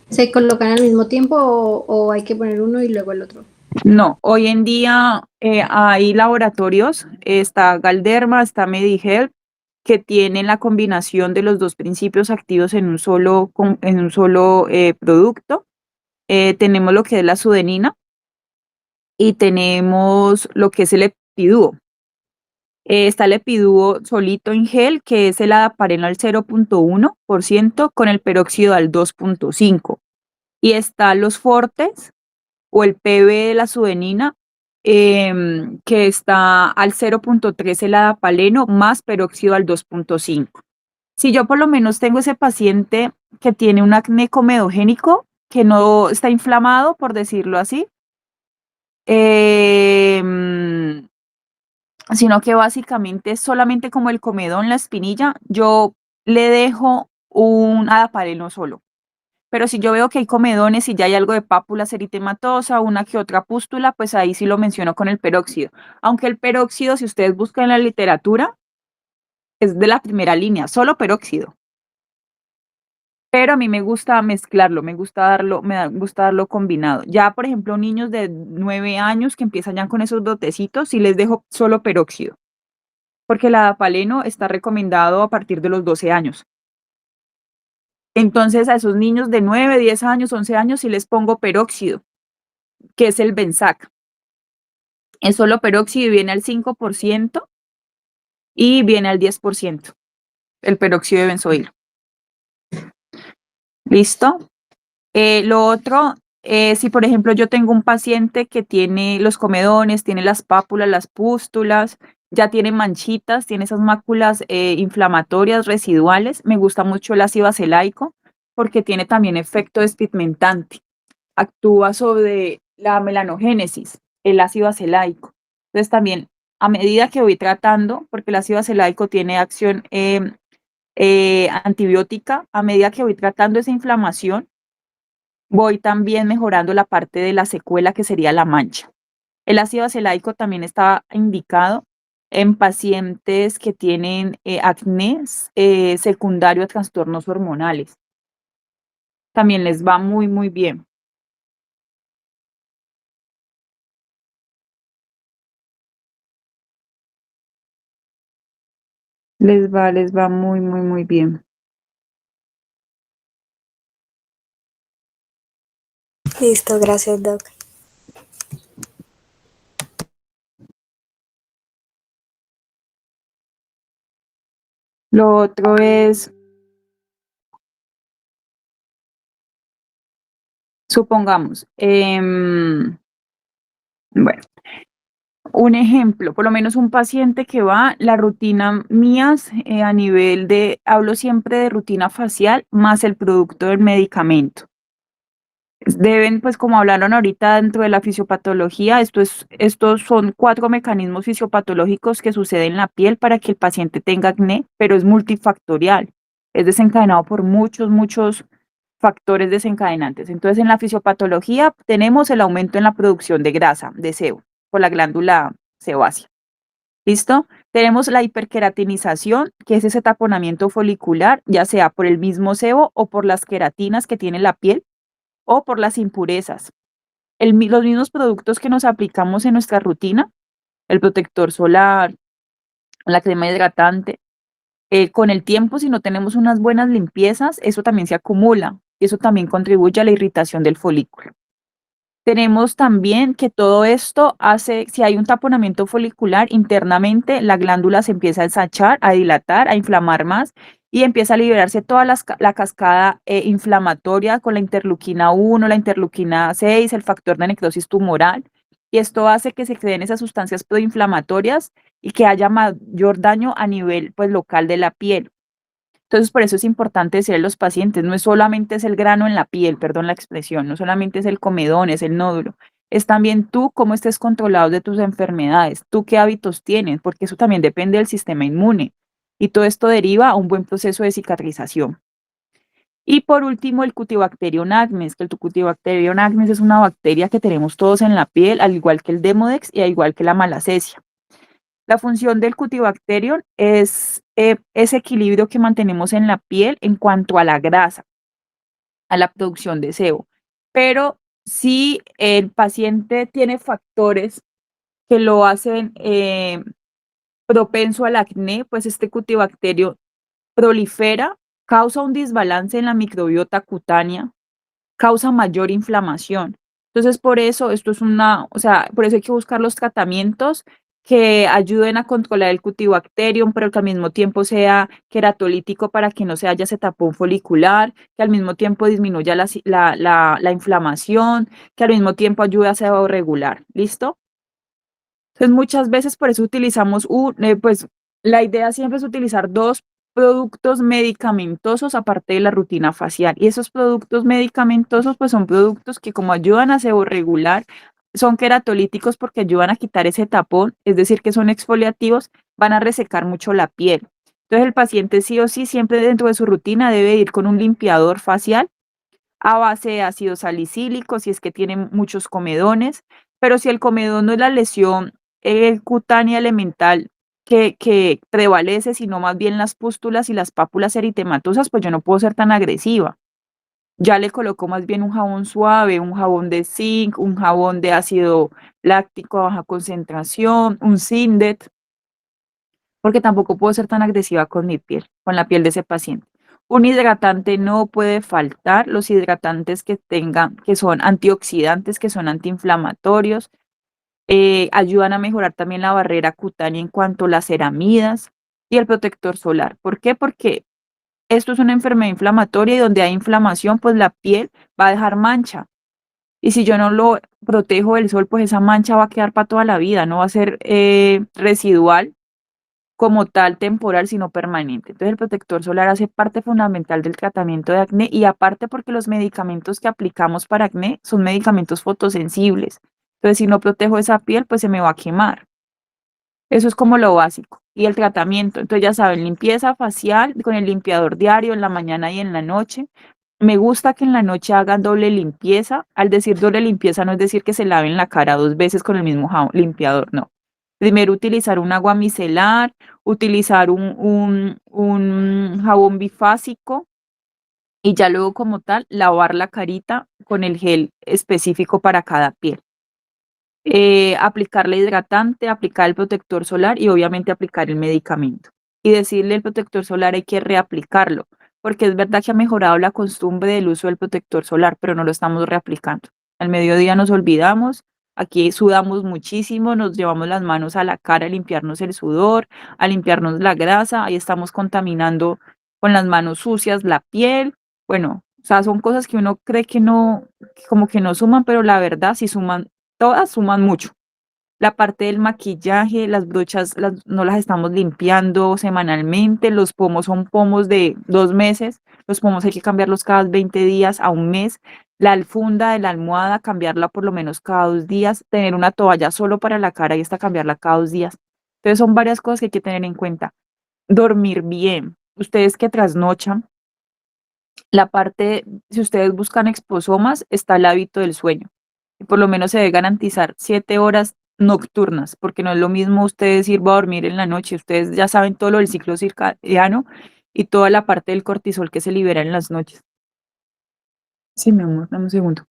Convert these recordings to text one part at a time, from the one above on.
se colocan al mismo tiempo o hay que poner uno y luego el otro? No, hoy en día hay laboratorios, está Galderma, está MediHelp, que tienen la combinación de los dos principios activos en un solo, producto. Tenemos lo que es la sudenina y tenemos lo que es el Epiduo. Está el Epiduo solito en gel, que es el Adapareno al 0,1% con el peróxido al 2,5%. Y está los Fortes o el PB de la sudenina, que está al 0,3 el adapaleno más peróxido al 2,5. Si yo por lo menos tengo ese paciente que tiene un acné comedogénico, que no está inflamado, por decirlo así, em, sino que básicamente es solamente como el comedón, la espinilla, yo le dejo un adapaleno solo. Pero si yo veo que hay comedones y ya hay algo de pápula eritematosa, una que otra pústula, pues ahí sí lo menciono con el peróxido. Aunque el peróxido, si ustedes buscan en la literatura, es de la primera línea, solo peróxido. Pero a mí me gusta mezclarlo, gusta darlo combinado. Ya, por ejemplo, niños de 9 años que empiezan ya con esos brotecitos, sí les dejo solo peróxido, porque el adapaleno está recomendado a partir de los 12 años. Entonces, a esos niños de 9, 10 años, 11 años, sí les pongo peróxido, que es el Benzac. Es solo peróxido y viene al 5% y viene al 10%, el peróxido de benzoilo. ¿Listo? Lo otro, si por ejemplo yo tengo un paciente que tiene los comedones, tiene las pápulas, las pústulas, ya tiene manchitas, tiene esas máculas inflamatorias residuales, me gusta mucho el ácido acelaico porque tiene también efecto despigmentante. Actúa sobre la melanogénesis, el ácido acelaico. Entonces también, a medida que voy tratando, porque el ácido acelaico tiene acción antibiótica, a medida que voy tratando esa inflamación, voy también mejorando la parte de la secuela que sería la mancha. El ácido acelaico también está indicado en pacientes que tienen acné secundario a trastornos hormonales. También les va muy, muy bien. Les va muy, muy, muy bien. Listo, gracias, Doc. Lo otro es, supongamos, bueno, un ejemplo, por lo menos un paciente que va, la rutina mías a nivel de, hablo siempre de rutina facial más el producto del medicamento. Deben, pues como hablaron ahorita dentro de la fisiopatología, estos son 4 mecanismos fisiopatológicos que suceden en la piel para que el paciente tenga acné, pero es multifactorial, es desencadenado por muchos, muchos factores desencadenantes. Entonces, en la fisiopatología tenemos el aumento en la producción de grasa, de sebo, por la glándula sebácea. ¿Listo? Tenemos la hiperqueratinización, que es ese taponamiento folicular, ya sea por el mismo sebo o por las queratinas que tiene la piel o por las impurezas. Los mismos productos que nos aplicamos en nuestra rutina, el protector solar, la crema hidratante, con el tiempo, si no tenemos unas buenas limpiezas, eso también se acumula y eso también contribuye a la irritación del folículo. Tenemos también que todo esto hace, si hay un taponamiento folicular internamente, la glándula se empieza a ensachar, a dilatar, a inflamar más y empieza a liberarse toda la cascada inflamatoria con la interleuquina 1, la interleuquina 6, el factor de necrosis tumoral. Y esto hace que se creen esas sustancias proinflamatorias y que haya mayor daño a nivel pues, local de la piel. Entonces, por eso es importante decirle a los pacientes, no es solamente es el grano en la piel, perdón la expresión, no solamente es el comedón, es el nódulo, es también tú cómo estés controlado de tus enfermedades, tú qué hábitos tienes, porque eso también depende del sistema inmune. Y todo esto deriva a un buen proceso de cicatrización. Y por último, el Cutibacterium acnes, que el Cutibacterium acnes es una bacteria que tenemos todos en la piel, al igual que el Demodex y al igual que la Malassezia. La función del Cutibacterium es ese equilibrio que mantenemos en la piel en cuanto a la grasa. a la producción de sebo. Pero si el paciente tiene factores que lo hacen propenso al acné, pues este cutibacterio prolifera, causa un desbalance en la microbiota cutánea, causa mayor inflamación. Entonces, por eso esto es o sea, por eso hay que buscar los tratamientos que ayuden a controlar el Cutibacterium, pero que al mismo tiempo sea queratolítico para que no se haya ese tapón folicular, que al mismo tiempo disminuya la inflamación, que al mismo tiempo ayude a sebo regular. ¿Listo? Entonces, muchas veces por eso utilizamos, pues la idea siempre es utilizar dos productos medicamentosos aparte de la rutina facial. Y esos productos medicamentosos, pues son productos que como ayudan a seborregular, son queratolíticos porque ayudan a quitar ese tapón, es decir, que son exfoliativos, van a resecar mucho la piel. Entonces, el paciente sí o sí, siempre dentro de su rutina debe ir con un limpiador facial a base de ácido salicílico, si es que tiene muchos comedones, pero si el comedón no es la lesión cutánea elemental que prevalece, sino más bien las pústulas y las pápulas eritematosas, pues yo no puedo ser tan agresiva. Ya le coloco más bien un jabón suave, un jabón de zinc, un jabón de ácido láctico a baja concentración, un Sindet, porque tampoco puedo ser tan agresiva con mi piel, con la piel de ese paciente. Un hidratante no puede faltar, los hidratantes que tengan, que son antioxidantes, que son antiinflamatorios, ayudan a mejorar también la barrera cutánea en cuanto a las ceramidas y el protector solar. ¿Por qué? Porque esto es una enfermedad inflamatoria y donde hay inflamación, pues la piel va a dejar mancha. Y si yo no lo protejo del sol, pues esa mancha va a quedar para toda la vida, no va a ser residual como tal temporal, sino permanente. Entonces, el protector solar hace parte fundamental del tratamiento de acné y aparte porque los medicamentos que aplicamos para acné son medicamentos fotosensibles. Entonces, si no protejo esa piel, pues se me va a quemar. Eso es como lo básico. Y el tratamiento, entonces ya saben, limpieza facial con el limpiador diario en la mañana y en la noche. Me gusta que en la noche hagan doble limpieza. Al decir doble limpieza no es decir que se laven la cara 2 veces con el mismo limpiador, no. Primero utilizar un agua micelar, utilizar un jabón bifásico y ya luego como tal lavar la carita con el gel específico para cada piel. Aplicarle hidratante, aplicar el protector solar y obviamente aplicar el medicamento. Y decirle el protector solar hay que reaplicarlo, porque es verdad que ha mejorado la costumbre del uso del protector solar, pero no lo estamos reaplicando. Al mediodía nos olvidamos, aquí sudamos muchísimo, nos llevamos las manos a la cara a limpiarnos el sudor, a limpiarnos la grasa, ahí estamos contaminando con las manos sucias la piel. Bueno, o sea, son cosas que uno cree que no, como que no suman, pero la verdad sí suman, todas suman mucho. La parte del maquillaje, las brochas no las estamos limpiando semanalmente, los pomos son pomos de 2 meses, los pomos hay que cambiarlos cada 20 días a un mes, la alfunda de la almohada, cambiarla por lo menos cada 2 días, tener una toalla solo para la cara y esta cambiarla cada 2 días. Entonces son varias cosas que hay que tener en cuenta. Dormir bien. Ustedes que trasnochan, la parte, si ustedes buscan exposomas, está el hábito del sueño. Y por lo menos se debe garantizar 7 horas nocturnas, porque no es lo mismo ustedes ir a dormir en la noche. Ustedes ya saben todo lo del ciclo circadiano y toda la parte del cortisol que se libera en las noches. Sí, mi amor, dame un segundo.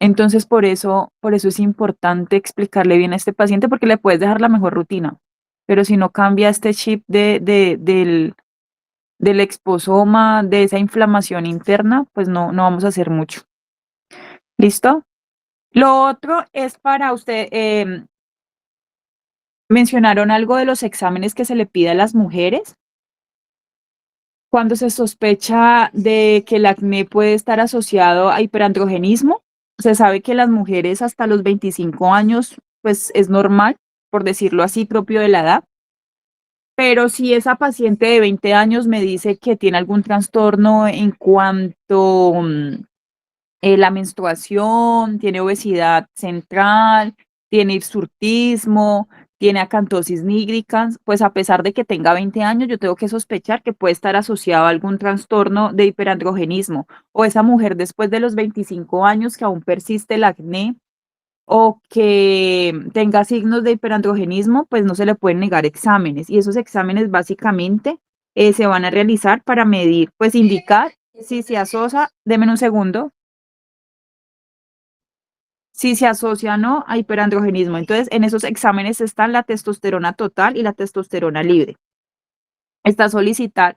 Entonces, por eso es importante explicarle bien a este paciente, porque le puedes dejar la mejor rutina. Pero si no cambia este chip del exposoma, de esa inflamación interna, pues no vamos a hacer mucho. ¿Listo? Lo otro es para usted, mencionaron algo de los exámenes que se le pide a las mujeres. Cuando se sospecha de que el acné puede estar asociado a hiperandrogenismo, se sabe que las mujeres hasta los 25 años, pues es normal, por decirlo así, propio de la edad. Pero si esa paciente de 20 años me dice que tiene algún trastorno en cuanto la menstruación, tiene obesidad central, tiene hirsutismo, tiene acantosis nígricans, pues a pesar de que tenga 20 años, yo tengo que sospechar que puede estar asociado a algún trastorno de hiperandrogenismo. O esa mujer después de los 25 años que aún persiste el acné o que tenga signos de hiperandrogenismo, pues no se le pueden negar exámenes. Y esos exámenes básicamente se van a realizar para medir, pues indicar Si se asocia, denme un segundo. Si se asocia o no a hiperandrogenismo. Entonces, en esos exámenes están la testosterona total y la testosterona libre. Está solicitar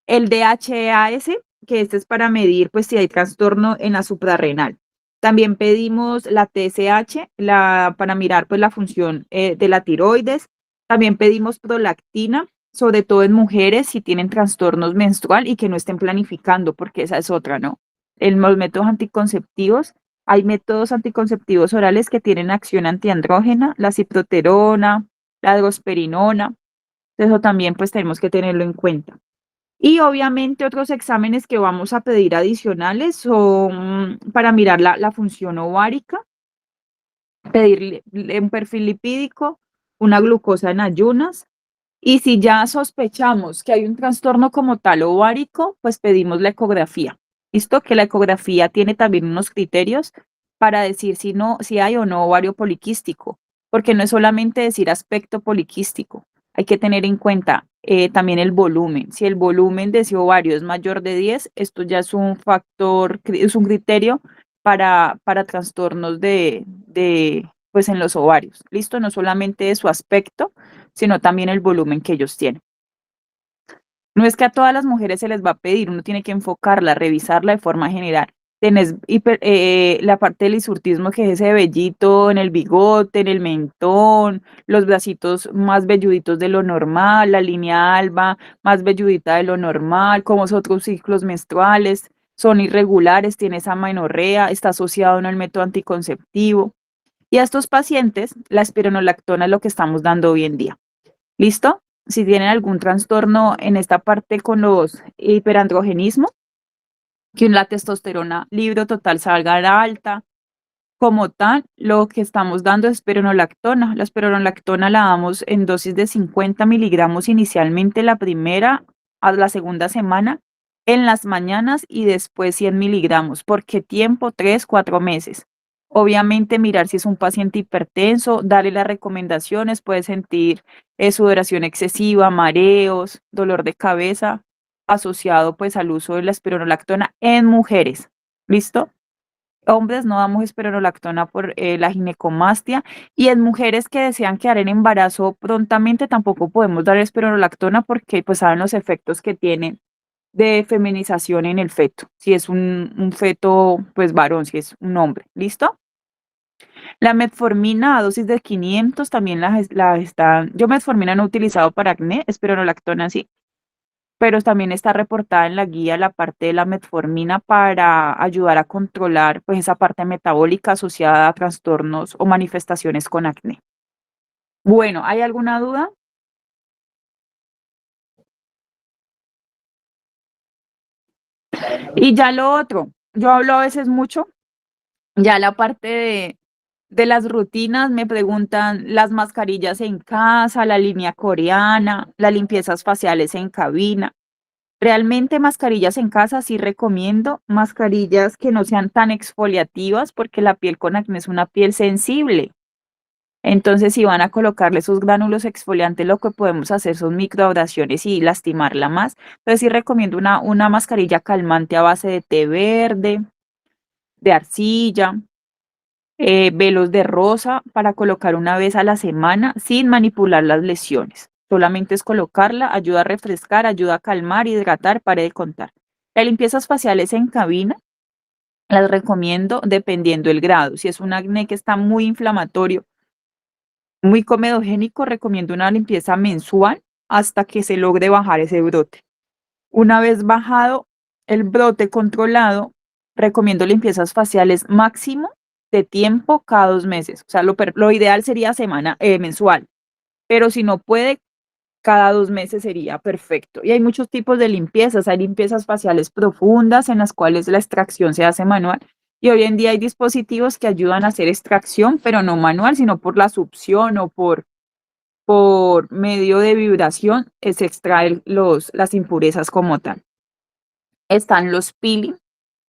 el DHEAS, que este es para medir pues si hay trastorno en la suprarrenal. También pedimos la TSH para mirar pues la función de la tiroides. También pedimos prolactina, sobre todo en mujeres si tienen trastornos menstrual y que no estén planificando, porque esa es otra, ¿no? En los métodos anticonceptivos, hay métodos anticonceptivos orales que tienen acción antiandrógena, la ciproterona, la drosperinona. Eso también pues tenemos que tenerlo en cuenta. Y obviamente otros exámenes que vamos a pedir adicionales son para mirar la función ovárica, pedir un perfil lipídico, una glucosa en ayunas. Y si ya sospechamos que hay un trastorno como tal ovárico, pues pedimos la ecografía. ¿Listo? Que la ecografía tiene también unos criterios para decir si no, si hay o no ovario poliquístico, porque no es solamente decir aspecto poliquístico, hay que tener en cuenta también el volumen. Si el volumen de ese ovario es mayor de 10, esto ya es un factor, es un criterio para trastornos pues en los ovarios. ¿Listo? No solamente de su aspecto, sino también el volumen que ellos tienen. No es que a todas las mujeres se les va a pedir, uno tiene que enfocarla, revisarla de forma general. Tenés la parte del hisurtismo, que es ese vellito en el bigote, en el mentón, los bracitos más velluditos de lo normal, la línea alba más velludita de lo normal, como son otros ciclos menstruales, son irregulares, tienes amenorrea, está asociado en el método anticonceptivo. Y a estos pacientes, la espironolactona es lo que estamos dando hoy en día. ¿Listo? Si tienen algún trastorno en esta parte con los hiperandrogenismo, que la testosterona libre o total salga alta, como tal, lo que estamos dando es espironolactona. La espironolactona la damos en dosis de 50 miligramos inicialmente la primera a la segunda semana, en las mañanas y después 100 miligramos. ¿Por qué tiempo? 3, 4 meses. Obviamente mirar si es un paciente hipertenso, darle las recomendaciones, puede sentir sudoración excesiva, mareos, dolor de cabeza, asociado pues al uso de la espironolactona en mujeres. ¿Listo? Hombres no damos espironolactona por la ginecomastia, y en mujeres que desean quedar en embarazo prontamente tampoco podemos dar espironolactona porque pues saben los efectos que tiene de feminización en el feto, si es un feto pues varón, si es un hombre. ¿Listo? La metformina a dosis de 500 también yo metformina no he utilizado para acné, espironolactona sí, pero también está reportada en la guía la parte de la metformina para ayudar a controlar pues esa parte metabólica asociada a trastornos o manifestaciones con acné. Bueno, ¿hay alguna duda? Y ya lo otro, yo hablo a veces mucho, ya la parte de las rutinas, me preguntan las mascarillas en casa, la línea coreana, las limpiezas faciales en cabina. Realmente mascarillas en casa sí recomiendo, mascarillas que no sean tan exfoliativas porque la piel con acné es una piel sensible. Entonces, si van a colocarle esos gránulos exfoliantes, lo que podemos hacer son microabrasiones y lastimarla más. Entonces, sí recomiendo una mascarilla calmante a base de té verde, de arcilla, velos de rosa para colocar una vez a la semana sin manipular las lesiones. Solamente es colocarla, ayuda a refrescar, ayuda a calmar, hidratar, para de contar. Las limpiezas faciales en cabina las recomiendo dependiendo el grado. Si es un acné que está muy inflamatorio, muy comedogénico, recomiendo una limpieza mensual hasta que se logre bajar ese brote. Una vez bajado el brote controlado, recomiendo limpiezas faciales máximo de tiempo cada 2 meses. O sea, lo ideal sería mensual, pero si no puede, cada 2 meses sería perfecto. Y hay muchos tipos de limpiezas. Hay limpiezas faciales profundas en las cuales la extracción se hace manual. Y hoy en día hay dispositivos que ayudan a hacer extracción, pero no manual, sino por la succión o por medio de vibración, se extraen las impurezas como tal. Están los peeling,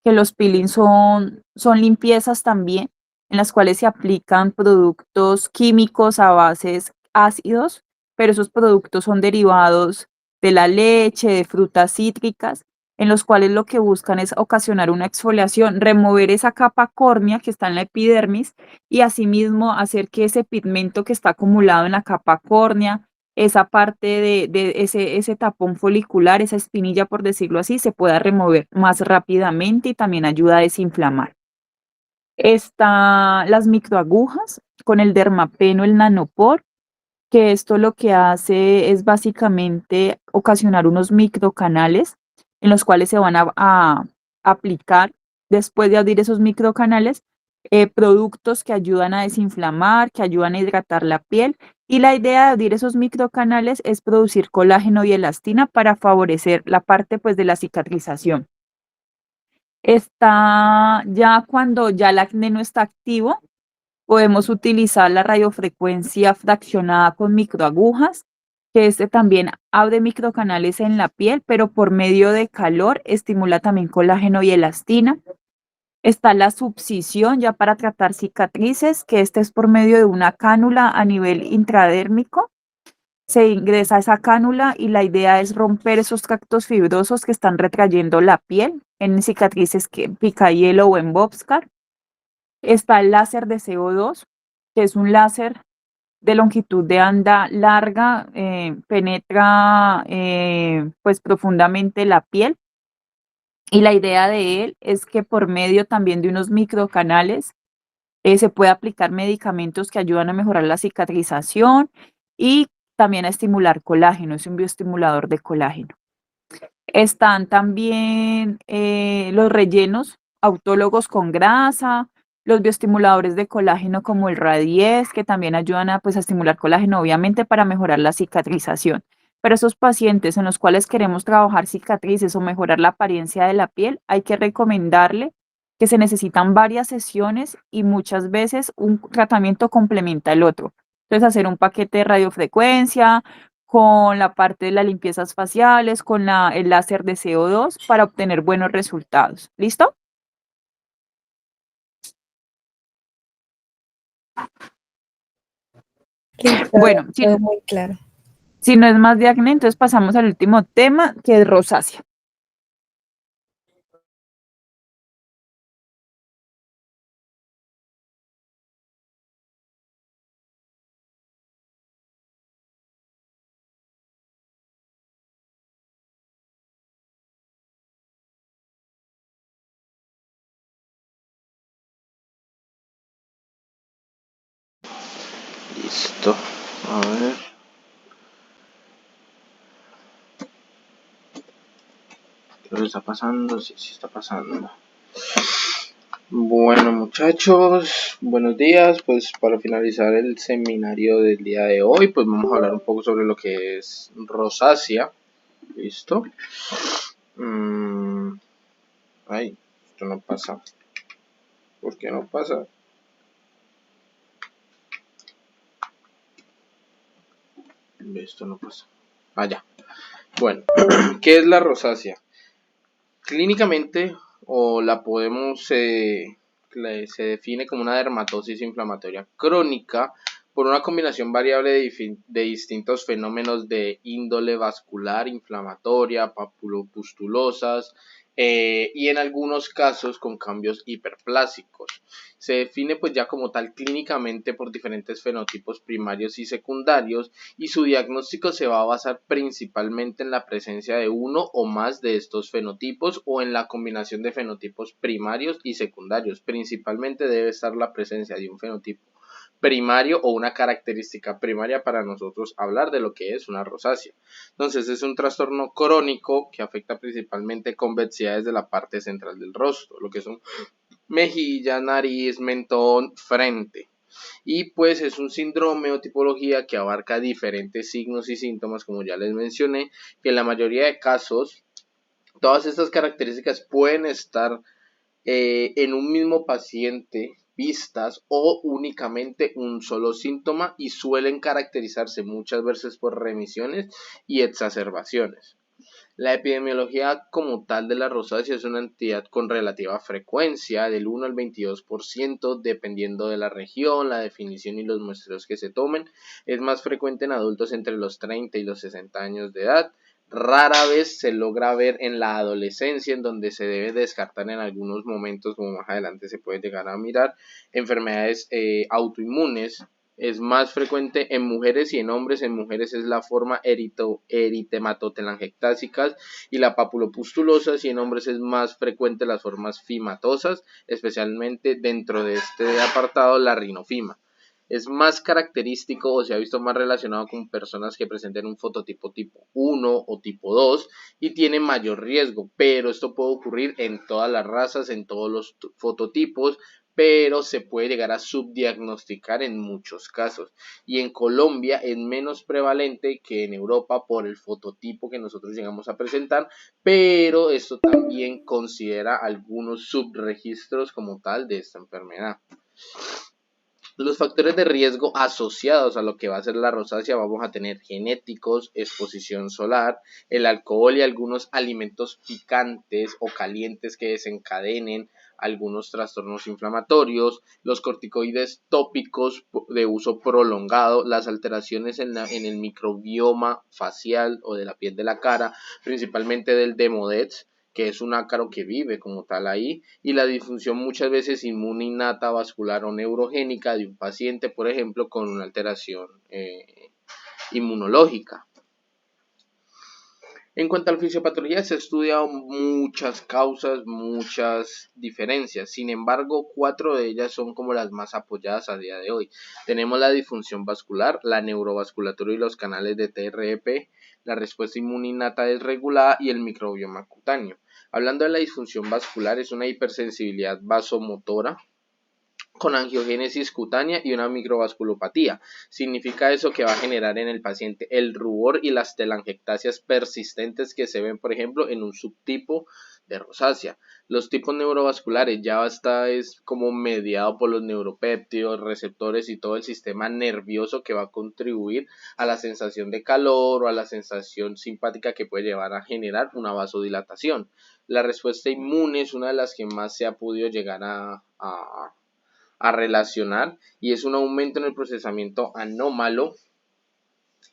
que los peeling son limpiezas también, en las cuales se aplican productos químicos a bases ácidos, pero esos productos son derivados de la leche, de frutas cítricas, en los cuales lo que buscan es ocasionar una exfoliación, remover esa capa córnea que está en la epidermis y asimismo hacer que ese pigmento que está acumulado en la capa córnea, esa parte de ese tapón folicular, esa espinilla, por decirlo así, se pueda remover más rápidamente y también ayuda a desinflamar. Están las microagujas con el dermapeno, el nanopor, que esto lo que hace es básicamente ocasionar unos microcanales en los cuales se van a aplicar, después de abrir esos microcanales, productos que ayudan a desinflamar, que ayudan a hidratar la piel. Y la idea de abrir esos microcanales es producir colágeno y elastina para favorecer la parte pues de la cicatrización. Está ya cuando ya el acné no está activo, podemos utilizar la radiofrecuencia fraccionada con microagujas, que este también abre microcanales en la piel, pero por medio de calor estimula también colágeno y elastina. Está la subcisión ya para tratar cicatrices, que este es por medio de una cánula a nivel intradérmico. Se ingresa esa cánula y la idea es romper esos tractos fibrosos que están retrayendo la piel en cicatrices que picahielo o en Bobscar. Está el láser de CO2, que es un láser de longitud de onda larga, penetra pues profundamente la piel y la idea de él es que por medio también de unos microcanales se puede aplicar medicamentos que ayudan a mejorar la cicatrización y también a estimular colágeno, es un bioestimulador de colágeno. Están también los rellenos autólogos con grasa, los bioestimuladores de colágeno como el Radies, que también ayudan a, pues, a estimular colágeno, obviamente, para mejorar la cicatrización. Pero esos pacientes en los cuales queremos trabajar cicatrices o mejorar la apariencia de la piel, hay que recomendarle que se necesitan varias sesiones y muchas veces un tratamiento complementa el otro. Entonces, hacer un paquete de radiofrecuencia, con la parte de las limpiezas faciales, con el láser de CO2 para obtener buenos resultados. ¿Listo? Listo, Bueno, todo muy claro. si no es más de acné, entonces pasamos al último tema, que es rosácea. Listo. A ver. ¿Qué está pasando? Sí, sí está pasando. Bueno, muchachos, buenos días. Pues para finalizar el seminario del día de hoy, pues vamos a hablar un poco sobre lo que es rosácea. ¿Listo? Ay, esto no pasa. ¿Por qué no pasa? Esto no pasa. Ya. Bueno, ¿qué es la rosácea? Clínicamente, o la podemos, se define como una dermatosis inflamatoria crónica por una combinación variable de distintos fenómenos de índole vascular, inflamatoria, papulopustulosas, y en algunos casos con cambios hiperplásicos. Se define pues ya como tal clínicamente por diferentes fenotipos primarios y secundarios, y su diagnóstico se va a basar principalmente en la presencia de uno o más de estos fenotipos o en la combinación de fenotipos primarios y secundarios. Principalmente debe estar la presencia de un fenotipo primario o una característica primaria para nosotros hablar de lo que es una rosácea. Entonces es un trastorno crónico que afecta principalmente convexidades de la parte central del rostro, lo que son mejilla, nariz, mentón, frente. Y pues es un síndrome o tipología que abarca diferentes signos y síntomas, como ya les mencioné, que en la mayoría de casos todas estas características pueden estar en un mismo paciente vistas o únicamente un solo síntoma, y suelen caracterizarse muchas veces por remisiones y exacerbaciones. La epidemiología como tal de la rosácea es una entidad con relativa frecuencia, del 1 al 22%, dependiendo de la región, la definición y los muestreos que se tomen. Es más frecuente en adultos entre los 30 y los 60 años de edad, Rara vez se logra ver en la adolescencia, en donde se debe descartar en algunos momentos, como más adelante se puede llegar a mirar, enfermedades autoinmunes. Es más frecuente en mujeres y en hombres. En mujeres es la forma eritematotelangiectásicas y la papulopustulosa, y en hombres es más frecuente las formas fimatosas, especialmente dentro de este apartado la rinofima. Es más característico o se ha visto más relacionado con personas que presenten un fototipo tipo 1 o tipo 2 y tienen mayor riesgo, pero esto puede ocurrir en todas las razas, en todos los fototipos, pero se puede llegar a subdiagnosticar en muchos casos. Y en Colombia es menos prevalente que en Europa por el fototipo que nosotros llegamos a presentar, pero esto también considera algunos subregistros como tal de esta enfermedad. Los factores de riesgo asociados a lo que va a ser la rosácea vamos a tener genéticos, exposición solar, el alcohol y algunos alimentos picantes o calientes que desencadenen algunos trastornos inflamatorios, los corticoides tópicos de uso prolongado, las alteraciones en el microbioma facial o de la piel de la cara, principalmente del Demodex, que es un ácaro que vive como tal ahí, y la disfunción muchas veces inmune innata, vascular o neurogénica de un paciente, por ejemplo, con una alteración inmunológica. En cuanto a la fisiopatología, se han estudiado muchas causas, muchas diferencias. Sin embargo, 4 de ellas son como las más apoyadas a día de hoy. Tenemos la disfunción vascular, la neurovasculatura y los canales de TRP, la respuesta inmune innata desregulada y el microbioma cutáneo. Hablando de la disfunción vascular, es una hipersensibilidad vasomotora con angiogénesis cutánea y una microvasculopatía. Significa eso que va a generar en el paciente el rubor y las telangiectasias persistentes que se ven, por ejemplo, en un subtipo de rosácea. Los tipos neurovasculares ya es como mediado por los neuropéptidos, receptores y todo el sistema nervioso que va a contribuir a la sensación de calor o a la sensación simpática que puede llevar a generar una vasodilatación. La respuesta inmune es una de las que más se ha podido llegar a relacionar, y es un aumento en el procesamiento anómalo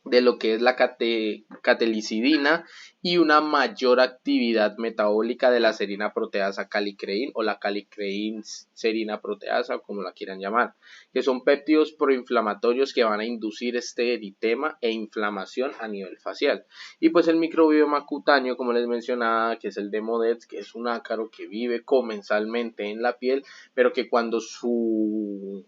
de lo que es la catelicidina y una mayor actividad metabólica de la serina proteasa calicreín o la calicreín serina proteasa, como la quieran llamar, que son péptidos proinflamatorios que van a inducir este eritema e inflamación a nivel facial. Y pues el microbioma cutáneo, como les mencionaba, que es el Demodex, que es un ácaro que vive comensalmente en la piel, pero que cuando su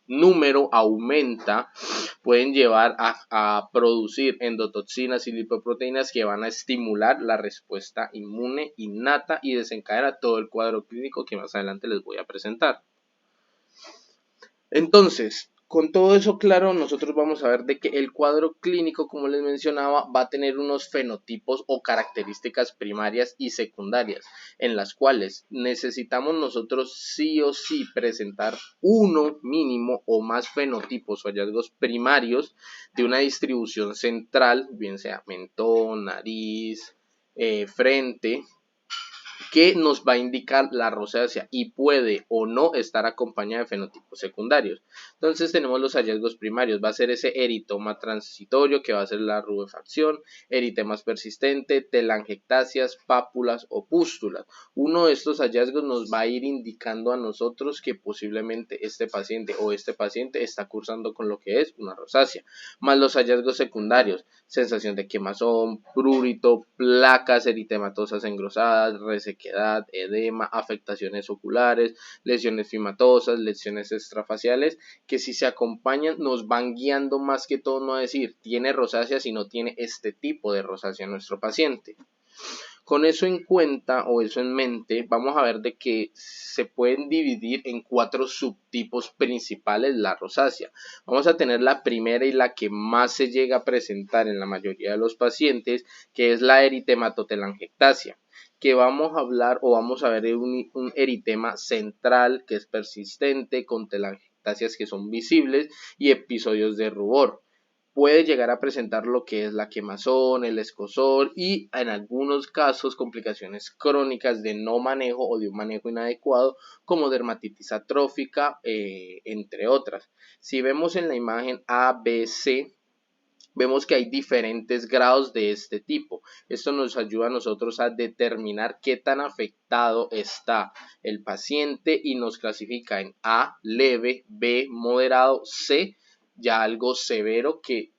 número aumenta pueden llevar a producir endotoxinas y lipoproteínas que van a estimular la respuesta inmune innata y desencadenar todo el cuadro clínico que más adelante les voy a presentar. Entonces, con todo eso claro, nosotros vamos a ver de que el cuadro clínico, como les mencionaba, va a tener unos fenotipos o características primarias y secundarias, en las cuales necesitamos nosotros sí o sí presentar uno mínimo o más fenotipos o hallazgos primarios de una distribución central, bien sea mentón, nariz, frente, que nos va a indicar la rosácea y puede o no estar acompañada de fenotipos secundarios. Entonces tenemos los hallazgos primarios, va a ser ese eritoma transitorio que va a ser la rubefacción, eritemas persistente, telangiectasias, pápulas o pústulas. Uno de estos hallazgos nos va a ir indicando a nosotros que posiblemente este paciente está cursando con lo que es una rosácea, más los hallazgos secundarios, sensación de quemazón, prurito, placas eritematosas engrosadas, resequedad, edema, afectaciones oculares, lesiones fimatosas, lesiones extrafaciales, que si se acompañan nos van guiando más que todo no a decir tiene rosácea, sino tiene este tipo de rosácea nuestro paciente. Con eso en cuenta o eso en mente, vamos a ver de que se pueden dividir en 4 subtipos principales la rosácea. Vamos a tener la primera y la que más se llega a presentar en la mayoría de los pacientes, que es la eritematotelangiectasia, que vamos a hablar o vamos a ver un eritema central que es persistente con telangiectasias que son visibles y episodios de rubor. Puede llegar a presentar lo que es la quemazón, el escozor y en algunos casos complicaciones crónicas de no manejo o de un manejo inadecuado como dermatitis atrófica, entre otras. Si vemos en la imagen ABC, vemos que hay diferentes grados de este tipo. Esto nos ayuda a nosotros a determinar qué tan afectado está el paciente y nos clasifica en A, leve, B, moderado, C, ya algo severo, que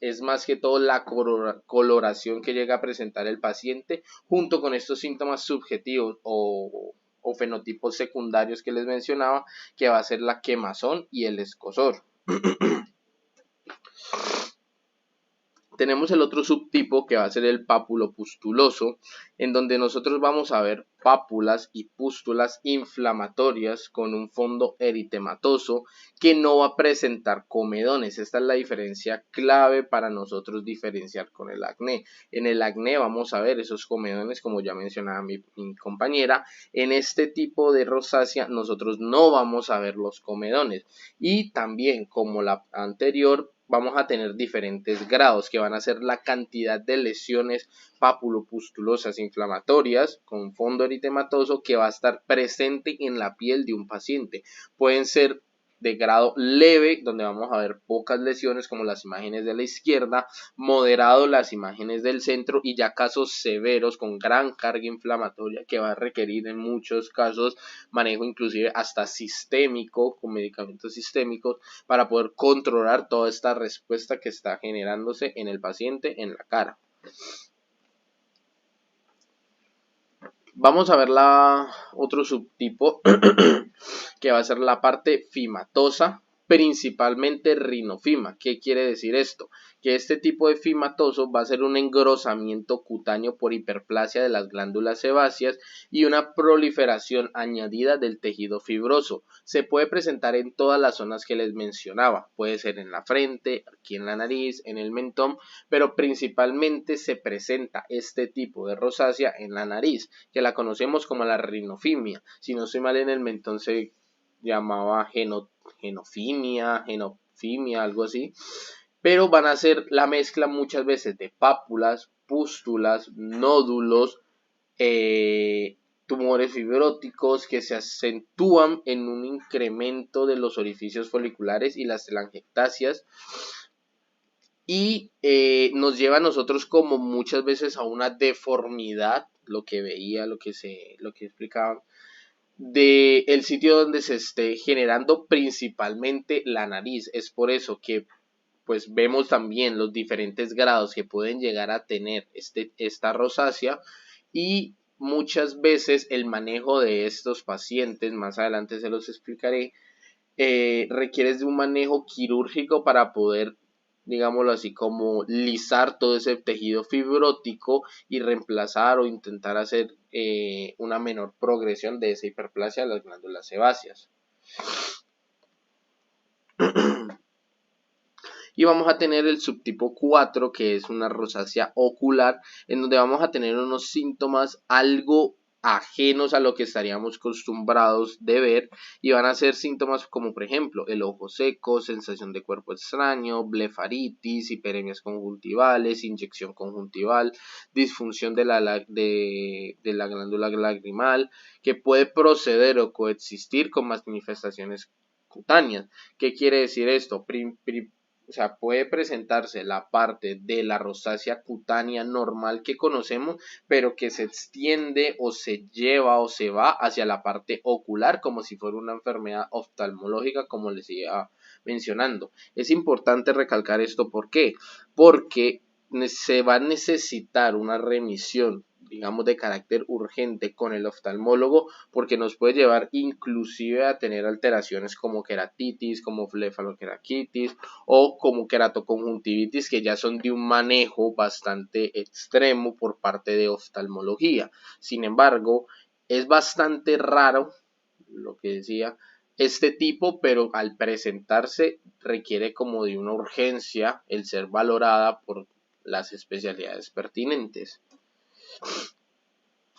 es más que todo la coloración que llega a presentar el paciente junto con estos síntomas subjetivos o fenotipos secundarios que les mencionaba, que va a ser la quemazón y el escozor. Tenemos el otro subtipo que va a ser el pápulo-pustuloso, en donde nosotros vamos a ver pápulas y pústulas inflamatorias con un fondo eritematoso que no va a presentar comedones. Esta es la diferencia clave para nosotros diferenciar con el acné. En el acné vamos a ver esos comedones, como ya mencionaba mi compañera. En este tipo de rosácea nosotros no vamos a ver los comedones, y también, como la anterior, vamos a tener diferentes grados que van a ser la cantidad de lesiones papulopustulosas inflamatorias con fondo eritematoso que va a estar presente en la piel de un paciente. Pueden ser de grado leve, donde vamos a ver pocas lesiones como las imágenes de la izquierda, moderado las imágenes del centro, y ya casos severos con gran carga inflamatoria que va a requerir en muchos casos manejo inclusive hasta sistémico, con medicamentos sistémicos, para poder controlar toda esta respuesta que está generándose en el paciente en la cara. Vamos a ver otro subtipo que va a ser la parte fimatosa, principalmente rinofima. ¿Qué quiere decir esto? Que este tipo de fimatoso va a ser un engrosamiento cutáneo por hiperplasia de las glándulas sebáceas y una proliferación añadida del tejido fibroso. Se puede presentar en todas las zonas que les mencionaba. Puede ser en la frente, aquí en la nariz, en el mentón, pero principalmente se presenta este tipo de rosácea en la nariz, que la conocemos como la rinofimia. Si no estoy mal, en el mentón se llamaba genofimia, algo así, pero van a ser la mezcla muchas veces de pápulas, pústulas, nódulos, tumores fibróticos que se acentúan en un incremento de los orificios foliculares y las telangiectasias, y nos lleva a nosotros como muchas veces a una deformidad, lo que explicaban, de el sitio donde se esté generando, principalmente la nariz. Es por eso que pues vemos también los diferentes grados que pueden llegar a tener esta rosácea, y muchas veces el manejo de estos pacientes, más adelante se los explicaré, requiere de un manejo quirúrgico para poder, digámoslo así, como lisar todo ese tejido fibrótico y reemplazar o intentar hacer una menor progresión de esa hiperplasia de las glándulas sebáceas. Y vamos a tener el subtipo 4, que es una rosácea ocular, en donde vamos a tener unos síntomas algo ajenos a lo que estaríamos acostumbrados de ver, y van a ser síntomas como por ejemplo el ojo seco, sensación de cuerpo extraño, blefaritis, hiperemias conjuntivales, inyección conjuntival, disfunción de la glándula lagrimal, que puede proceder o coexistir con manifestaciones cutáneas. ¿Qué quiere decir esto? O sea, puede presentarse la parte de la rosácea cutánea normal que conocemos, pero que se extiende o se lleva o se va hacia la parte ocular, como si fuera una enfermedad oftalmológica, como les iba mencionando. Es importante recalcar esto, ¿por qué? Porque se va a necesitar una remisión, digamos, de carácter urgente con el oftalmólogo, porque nos puede llevar inclusive a tener alteraciones como queratitis, como blefaloqueratitis o como queratoconjuntivitis, que ya son de un manejo bastante extremo por parte de oftalmología. Sin embargo, es bastante raro, lo que decía, este tipo, pero al presentarse requiere como de una urgencia el ser valorada por las especialidades pertinentes.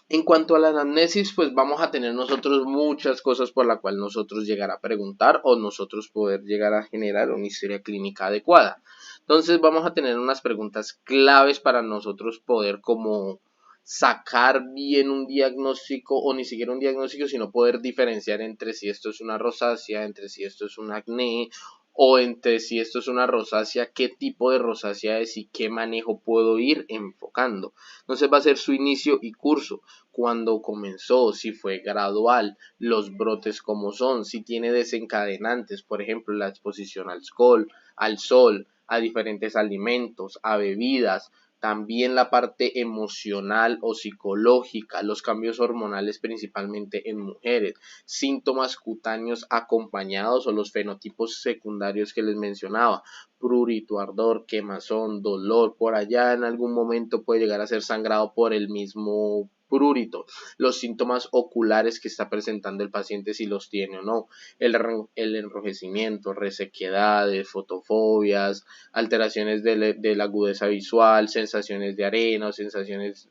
En cuanto a la anamnesis, pues vamos a tener nosotros muchas cosas por la cual nosotros llegar a preguntar o nosotros poder llegar a generar una historia clínica adecuada. Entonces vamos a tener unas preguntas claves para nosotros poder como sacar bien un diagnóstico, o ni siquiera un diagnóstico, sino poder diferenciar entre si esto es una rosácea, entre si esto es un acné, o entre si esto es una rosácea, qué tipo de rosácea es y qué manejo puedo ir enfocando. Entonces va a ser su inicio y curso, cuando comenzó, si fue gradual, los brotes como son, si tiene desencadenantes, por ejemplo la exposición al sol, a diferentes alimentos, a bebidas, también la parte emocional o psicológica, los cambios hormonales principalmente en mujeres, síntomas cutáneos acompañados o los fenotipos secundarios que les mencionaba, prurito, ardor, quemazón, dolor, por allá en algún momento puede llegar a ser sangrado por el mismo prurito, los síntomas oculares que está presentando el paciente si los tiene o no, el enrojecimiento, resequedades, fotofobias, alteraciones de la agudeza visual, sensaciones de arena o sensaciones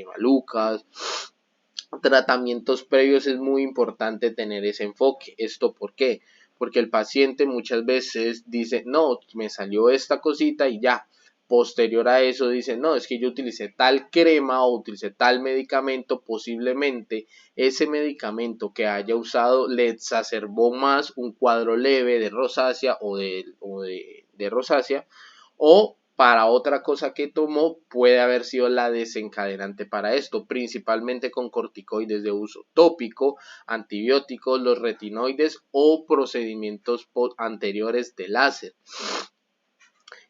malucas. Tratamientos previos es muy importante tener ese enfoque. ¿Esto por qué? Porque el paciente muchas veces dice, no, me salió esta cosita y ya. Posterior a eso dice, no, es que yo utilicé tal crema o utilicé tal medicamento, posiblemente ese medicamento que haya usado le exacerbó más un cuadro leve de rosácea o de rosácea, o para otra cosa que tomó puede haber sido la desencadenante para esto, principalmente con corticoides de uso tópico, antibióticos, los retinoides o procedimientos anteriores de láser.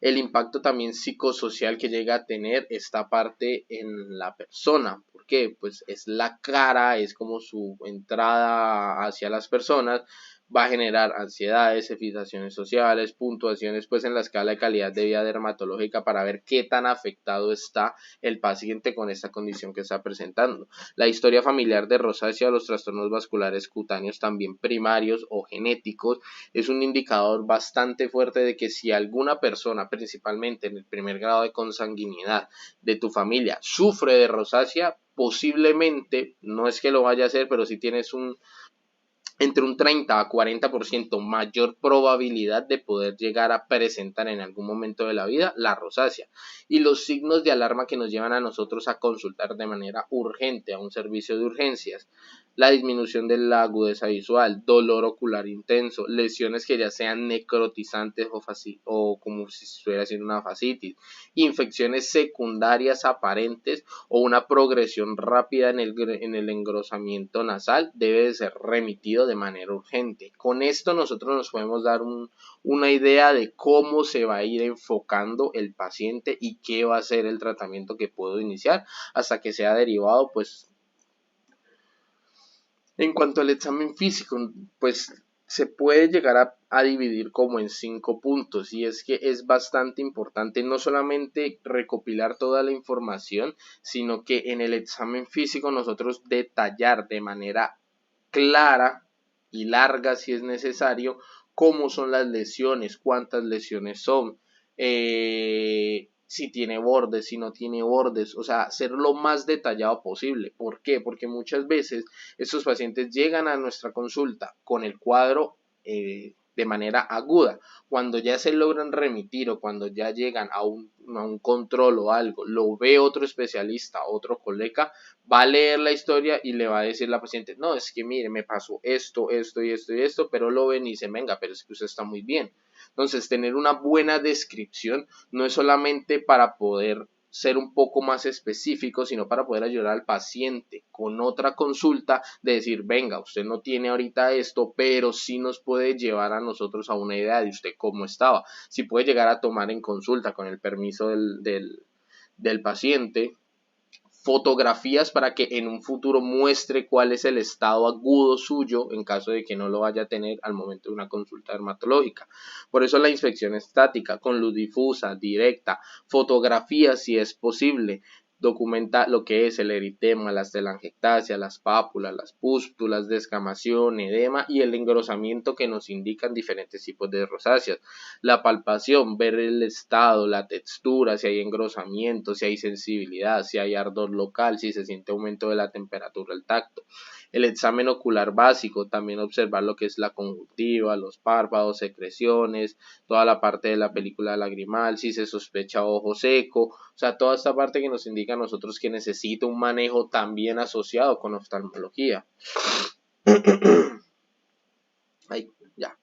El impacto también psicosocial que llega a tener esta parte en la persona. ¿Por qué? Pues es la cara, es como su entrada hacia las personas, va a generar ansiedades, excitaciones sociales, puntuaciones pues en la escala de calidad de vida dermatológica para ver qué tan afectado está el paciente con esta condición que está presentando. La historia familiar de rosácea o los trastornos vasculares cutáneos también primarios o genéticos es un indicador bastante fuerte de que si alguna persona, principalmente en el primer grado de consanguinidad de tu familia, sufre de rosácea, posiblemente, no es que lo vaya a hacer, pero si tienes entre un 30 a 40% mayor probabilidad de poder llegar a presentar en algún momento de la vida la rosácea. Y los signos de alarma que nos llevan a nosotros a consultar de manera urgente a un servicio de urgencias: la disminución de la agudeza visual, dolor ocular intenso, lesiones que ya sean necrotizantes o como si estuviera haciendo una fascitis, infecciones secundarias aparentes o una progresión rápida en el engrosamiento nasal, debe de ser remitido de manera urgente. Con esto nosotros nos podemos dar una idea de cómo se va a ir enfocando el paciente y qué va a ser el tratamiento que puedo iniciar hasta que sea derivado pues. En cuanto al examen físico, pues se puede llegar a dividir como en 5 puntos, y es que es bastante importante no solamente recopilar toda la información, sino que en el examen físico nosotros detallar de manera clara y larga si es necesario cómo son las lesiones, cuántas lesiones son, si tiene bordes, si no tiene bordes, o sea, ser lo más detallado posible. ¿Por qué? Porque muchas veces estos pacientes llegan a nuestra consulta con el cuadro de manera aguda. Cuando ya se logran remitir o cuando ya llegan a un control o algo, lo ve otro especialista, otro colega, va a leer la historia y le va a decir a la paciente, no, es que mire, me pasó esto, esto y esto y esto, pero lo ven y dicen, venga, pero es que usted está muy bien. Entonces, tener una buena descripción no es solamente para poder ser un poco más específico, sino para poder ayudar al paciente con otra consulta de decir, venga, usted no tiene ahorita esto, pero sí nos puede llevar a nosotros a una idea de usted cómo estaba. Si puede llegar a tomar en consulta con el permiso del paciente fotografías para que en un futuro muestre cuál es el estado agudo suyo en caso de que no lo vaya a tener al momento de una consulta dermatológica. Por eso la inspección estática con luz difusa, directa, fotografías si es posible, documenta lo que es el eritema, las telangiectasias, las pápulas, las pústulas, descamación, edema y el engrosamiento que nos indican diferentes tipos de rosáceas. La palpación, ver el estado, la textura, si hay engrosamiento, si hay sensibilidad, si hay ardor local, si se siente aumento de la temperatura al tacto. El examen ocular básico, también observar lo que es la conjuntiva, los párpados, secreciones, toda la parte de la película lagrimal, si se sospecha ojo seco, o sea, toda esta parte que nos indica a nosotros que necesita un manejo también asociado con oftalmología. Ahí, ya.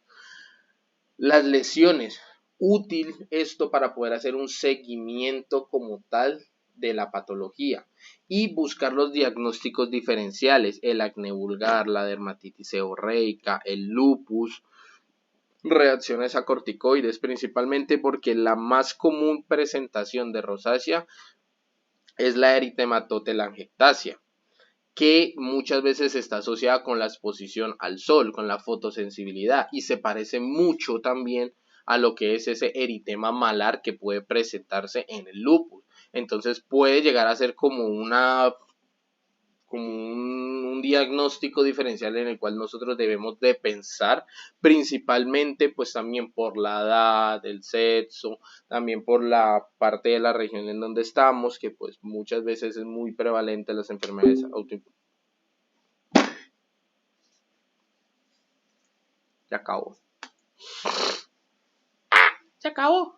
Las lesiones, útil esto para poder hacer un seguimiento como tal de la patología y buscar los diagnósticos diferenciales, el acné vulgar, la dermatitis seborreica, el lupus, reacciones a corticoides, principalmente porque la más común presentación de rosácea es la eritematotelangiectasia, que muchas veces está asociada con la exposición al sol, con la fotosensibilidad, y se parece mucho también a lo que es ese eritema malar que puede presentarse en el lupus. Entonces puede llegar a ser como un diagnóstico diferencial en el cual nosotros debemos de pensar, principalmente pues también por la edad, el sexo, también por la parte de la región en donde estamos, que pues muchas veces es muy prevalente las enfermedades autoinmunes. Se acabó. Se acabó.